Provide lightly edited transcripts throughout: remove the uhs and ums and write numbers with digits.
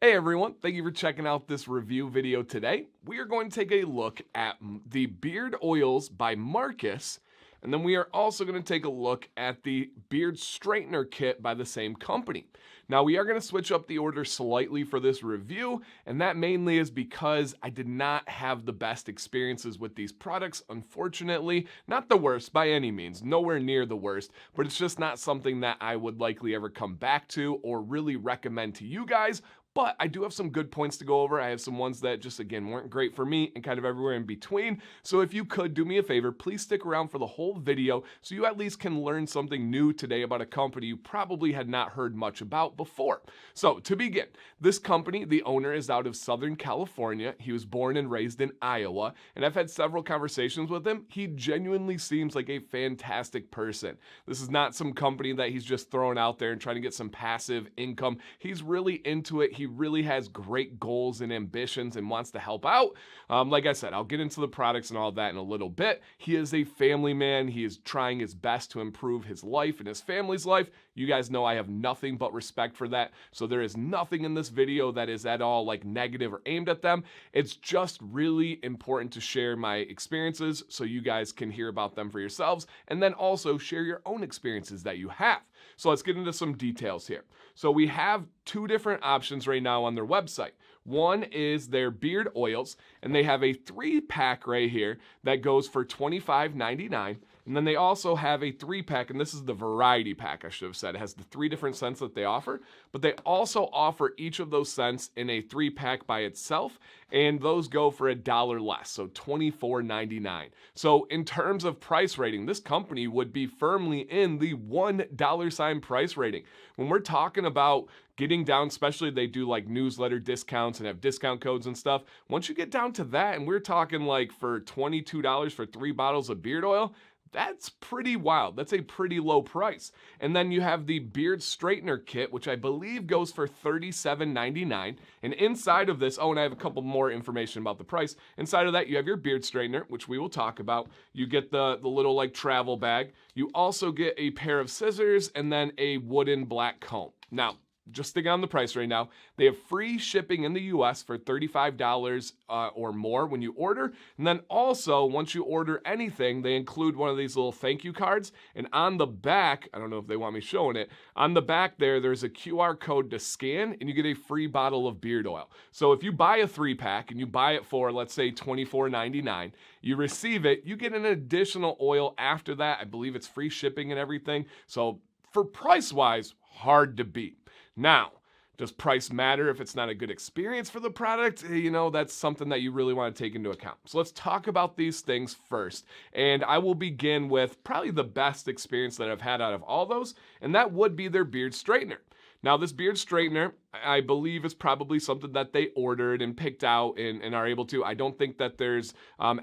Hey everyone, thank you for checking out this review video today. We are going to take a look at the beard oils by Marcus, and then we are also going to take a look at the beard straightener kit by the same company. Now we are going to switch up the order slightly for this review, and that mainly is because I did not have the best experiences with these products, unfortunately. Not the worst by any means, nowhere near the worst, but it's just not something that I would likely ever come back to or really recommend to you guys. But I do have some good points to go over. I have some ones that just, again, weren't great for me and kind of everywhere in between. So if you could do me a favor, please stick around for the whole video so you at least can learn something new today about a company you probably had not heard much about before. So to begin, this company, the owner is out of Southern California. He was born and raised in Iowa, and I've had several conversations with him. He genuinely seems like a fantastic person. This is not some company that he's just throwing out there and trying to get some passive income. He's really into it. He really has great goals and ambitions and wants to help out. Like I said, I'll get into the products and all that in a little bit. He is a family man. He is trying his best to improve his life and his family's life. You guys know I have nothing but respect for that. So there is nothing in this video that is at all like negative or aimed at them. It's just really important to share my experiences so you guys can hear about them for yourselves, and then also share your own experiences that you have. So let's get into some details here. So we have two different options right now on their website. One is their beard oils, and they have a 3-pack right here that goes for $25.99. And then they also have a 3-pack, and this is the variety pack, I should have said. It has the 3 different scents that they offer, but they also offer each of those scents in a 3-pack by itself, and those go for $1 less, so $24.99. So in terms of price rating, this company would be firmly in the $1 sign price rating. When we're talking about getting down, especially they do like newsletter discounts and have discount codes and stuff. Once you get down to that, and we're talking like for $22 for 3 bottles of beard oil, that's pretty wild. That's a pretty low price. And then you have the beard straightener kit, which I believe goes for $37.99. And inside of this, oh, and I have a couple more information about the price. Inside of that, you have your beard straightener, which we will talk about. You get the little like travel bag. You also get a pair of scissors and then a wooden black comb. Now, just sticking on the price right now, they have free shipping in the US for $35 or more when you order. And then also, once you order anything, they include one of these little thank you cards. And on the back, I don't know if they want me showing it, on the back there's a QR code to scan, and you get a free bottle of beard oil. So if you buy a 3-pack and you buy it for, let's say, $24.99, you receive it, you get an additional oil after that. I believe it's free shipping and everything. So for price-wise, hard to beat. Now, does price matter if it's not a good experience for the product? You know, that's something that you really want to take into account. So let's talk about these things first. And I will begin with probably the best experience that I've had out of all those, and that would be their beard straightener. Now, this beard straightener, I believe, is probably something that they ordered and picked out and are able to. I don't think that there's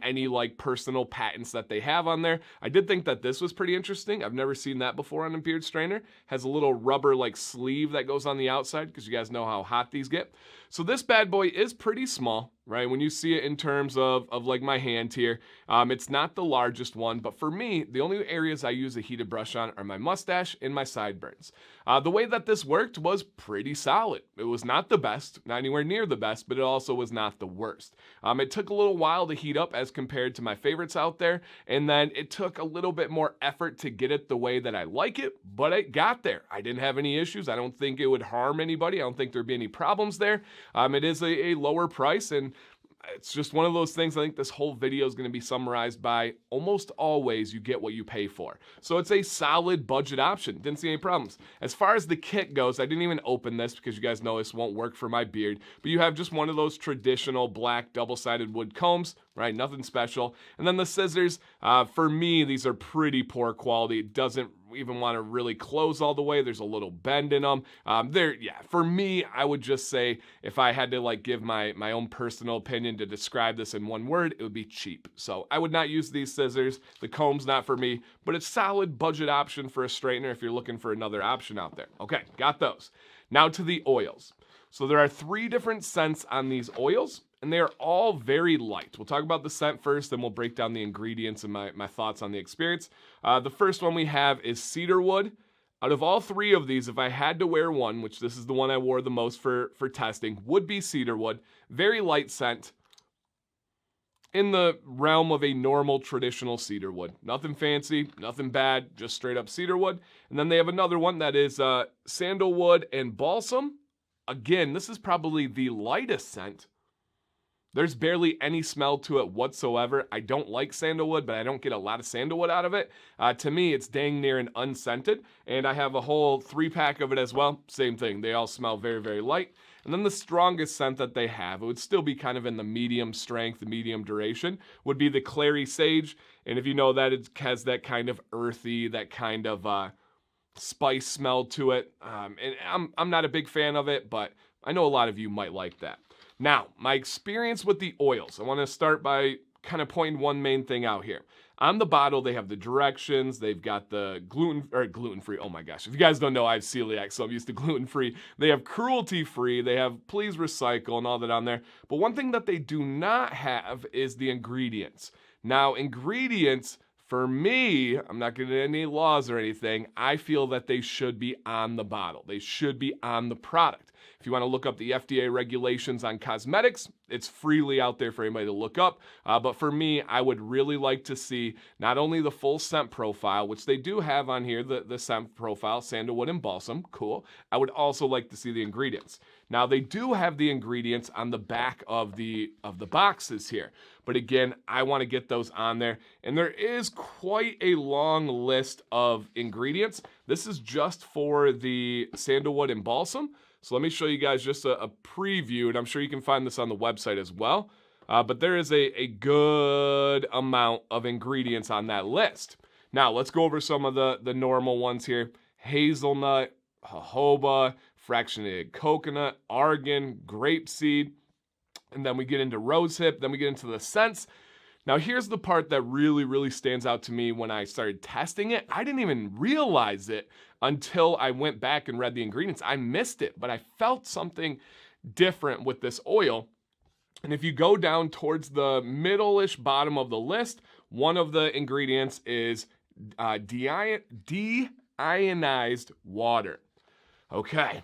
any like personal patents that they have on there. I did think that this was pretty interesting. I've never seen that before on a beard straightener. Has a little rubber like sleeve that goes on the outside because you guys know how hot these get. So this bad boy is pretty small, right? When you see it in terms of like my hand here, it's not the largest one, but for me, the only areas I use a heated brush on are my mustache and my sideburns. The way that this worked was pretty solid. It was not the best, not anywhere near the best, but it also was not the worst. It took a little while to heat up as compared to my favorites out there, and then it took a little bit more effort to get it the way that I like it, but it got there. I didn't have any issues. I don't think it would harm anybody. I don't think there'd be any problems there. It is a lower price, and it's just one of those things. I think this whole video is going to be summarized by almost always you get what you pay for. So it's a solid budget option. Didn't see any problems. As far as the kit goes, I didn't even open this because you guys know this won't work for my beard, but you have just one of those traditional black double-sided wood combs, right? Nothing special. And then the scissors, for me, these are pretty poor quality. It doesn't even want to really close all the way. There's a little bend in them. For me, I would just say if I had to like give my own personal opinion to describe this in one word, it would be cheap. So I would not use these scissors. The comb's not for me, but it's solid budget option for a straightener if you're looking for another option out there. Okay, got those. Now to the oils. So there are 3 different scents on these oils, and they are all very light. We'll talk about the scent first, then we'll break down the ingredients and my thoughts on the experience. The first one we have is cedarwood, Out of all three of these, if I had to wear one, which this is the one I wore the most for testing, would be cedarwood. Very light scent, in the realm of a normal traditional cedarwood. Nothing fancy, nothing bad, just straight up cedarwood. And then they have another one that is sandalwood and balsam. Again, this is probably the lightest scent. There's barely any smell to it whatsoever. I don't like sandalwood, but I don't get a lot of sandalwood out of it. To me, it's dang near an unscented, and I have a whole 3-pack of it as well. Same thing. They all smell very, very light. And then the strongest scent that they have, it would still be kind of in the medium strength, medium duration, would be the clary sage. And if you know that, it has that kind of earthy, that kind of spice smell to it. And I'm not a big fan of it, but I know a lot of you might like that. Now, my experience with the oils. I want to start by kind of pointing one main thing out here. On the bottle, they have the directions. They've got the gluten-free. Oh my gosh. If you guys don't know, I have celiac, so I'm used to gluten-free. They have cruelty-free. They have please recycle and all that on there. But one thing that they do not have is the ingredients. Now, ingredients, for me, I'm not getting any laws or anything. I feel that they should be on the bottle. They should be on the product. If you want to look up the FDA regulations on cosmetics, it's freely out there for anybody to look up. But for me, I would really like to see not only the full scent profile, which they do have on here, the scent profile, sandalwood and balsam, cool. I would also like to see the ingredients. Now, they do have the ingredients on the back of the boxes here. But again, I want to get those on there. And there is quite a long list of ingredients. This is just for the sandalwood and balsam. So let me show you guys just a preview, and I'm sure you can find this on the website as well. But there is a good amount of ingredients on that list. Now, let's go over some of the normal ones here. Hazelnut, jojoba, fractionated coconut, argan, grapeseed, and then we get into rosehip, then we get into the scents. Now, here's the part that really, really stands out to me when I started testing it. I didn't even realize it until I went back and read the ingredients. I missed it, but I felt something different with this oil. And if you go down towards the middle-ish bottom of the list, one of the ingredients is deionized water. Okay.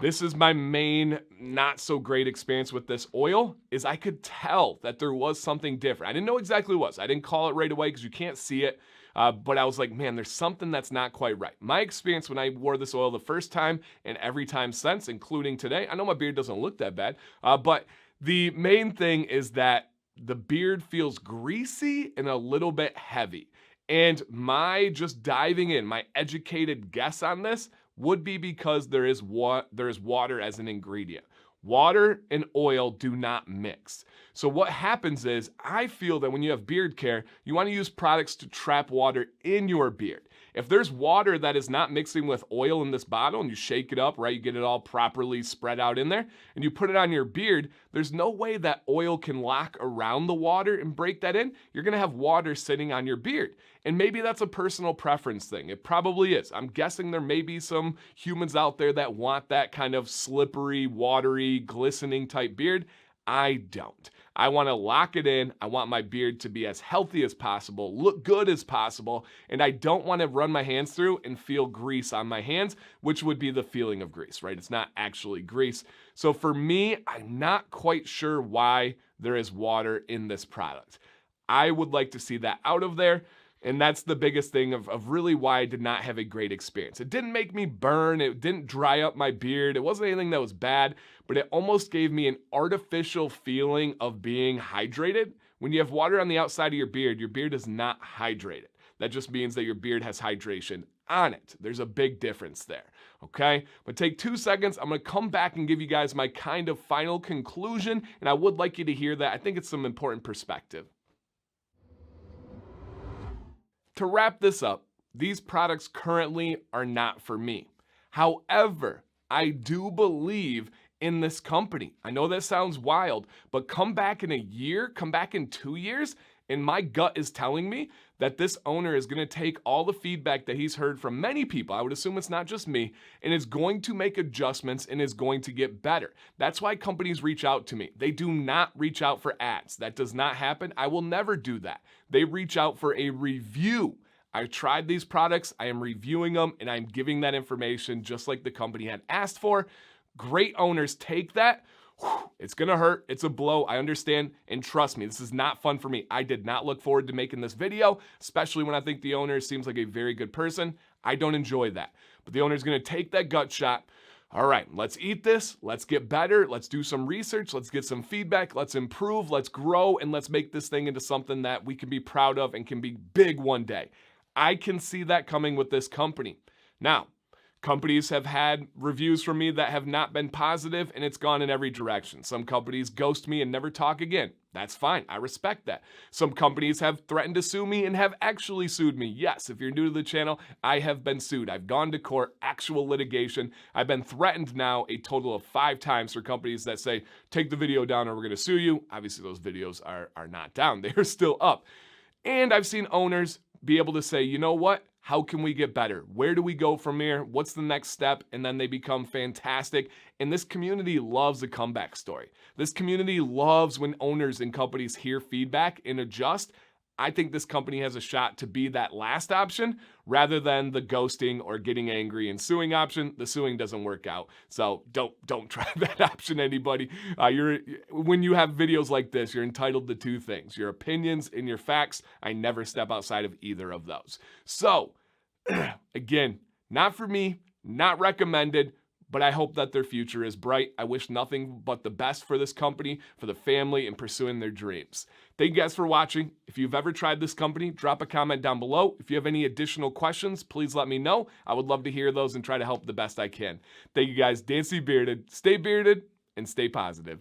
This is my main not so great experience with this oil, is I could tell that there was something different. I didn't know exactly what it was. I didn't call it right away because you can't see it. But I was like, man, there's something that's not quite right. My experience when I wore this oil the first time and every time since, including today, I know my beard doesn't look that bad, but the main thing is that the beard feels greasy and a little bit heavy. And my just diving in, my educated guess on this would be because there is water as an ingredient. Water and oil do not mix. So what happens is, I feel that when you have beard care, you want to use products to trap water in your beard. If there's water that is not mixing with oil in this bottle and you shake it up, right, you get it all properly spread out in there, and you put it on your beard, there's no way that oil can lock around the water and break that in. You're going to have water sitting on your beard. And maybe that's a personal preference thing. It probably is. I'm guessing there may be some humans out there that want that kind of slippery, watery, glistening type beard. I don't. I want to lock it in. I want my beard to be as healthy as possible, look good as possible, and I don't want to run my hands through and feel grease on my hands, which would be the feeling of grease, right? It's not actually grease. So for me, I'm not quite sure why there is water in this product. I would like to see that out of there. And that's the biggest thing of really why I did not have a great experience. It didn't make me burn. It didn't dry up my beard. It wasn't anything that was bad, but it almost gave me an artificial feeling of being hydrated. When you have water on the outside of your beard is not hydrated. That just means that your beard has hydration on it. There's a big difference there, okay? But take 2 seconds. I'm going to come back and give you guys my kind of final conclusion, and I would like you to hear that. I think it's some important perspective. To wrap this up, these products currently are not for me. However, I do believe in this company. I know that sounds wild, but come back in a year, come back in 2 years, and my gut is telling me that this owner is going to take all the feedback that he's heard from many people, I would assume it's not just me, and is going to make adjustments and is going to get better. That's why companies reach out to me. They do not reach out for ads. That does not happen. I will never do that. They reach out for a review I've tried these products, I am reviewing them, and I'm giving that information just like the company had asked for. Great owners take that. It's gonna hurt. It's a blow. I understand. And trust me, this is not fun for me. I did not look forward to making this video, especially when I think the owner seems like a very good person. I don't enjoy that. But the owner's gonna take that gut shot. All right, let's eat this. Let's get better. Let's do some research. Let's get some feedback. Let's improve. Let's grow. And let's make this thing into something that we can be proud of and can be big one day. I can see that coming with this company. Now, companies have had reviews from me that have not been positive, and it's gone in every direction. Some companies ghost me and never talk again. That's fine. I respect that. Some companies have threatened to sue me and have actually sued me. Yes, if you're new to the channel, I have been sued. I've gone to court, actual litigation. I've been threatened now a total of 5 times for companies that say, take the video down or we're going to sue you. Obviously, those videos are not down. They are still up. And I've seen owners be able to say, you know what? How can we get better? Where do we go from here? What's the next step? And then they become fantastic. And this community loves a comeback story. This community loves when owners and companies hear feedback and adjust. I think this company has a shot to be that last option rather than the ghosting or getting angry and suing option. The suing doesn't work out. So don't try that option, anybody. When you have videos like this, you're entitled to 2 things, your opinions and your facts. I never step outside of either of those. So again, not for me, not recommended, but I hope that their future is bright. I wish nothing but the best for this company, for the family, and pursuing their dreams. Thank you guys for watching. If you've ever tried this company, drop a comment down below. If you have any additional questions, please let me know. I would love to hear those and try to help the best I can. Thank you guys. Dancy Bearded. Stay bearded and stay positive.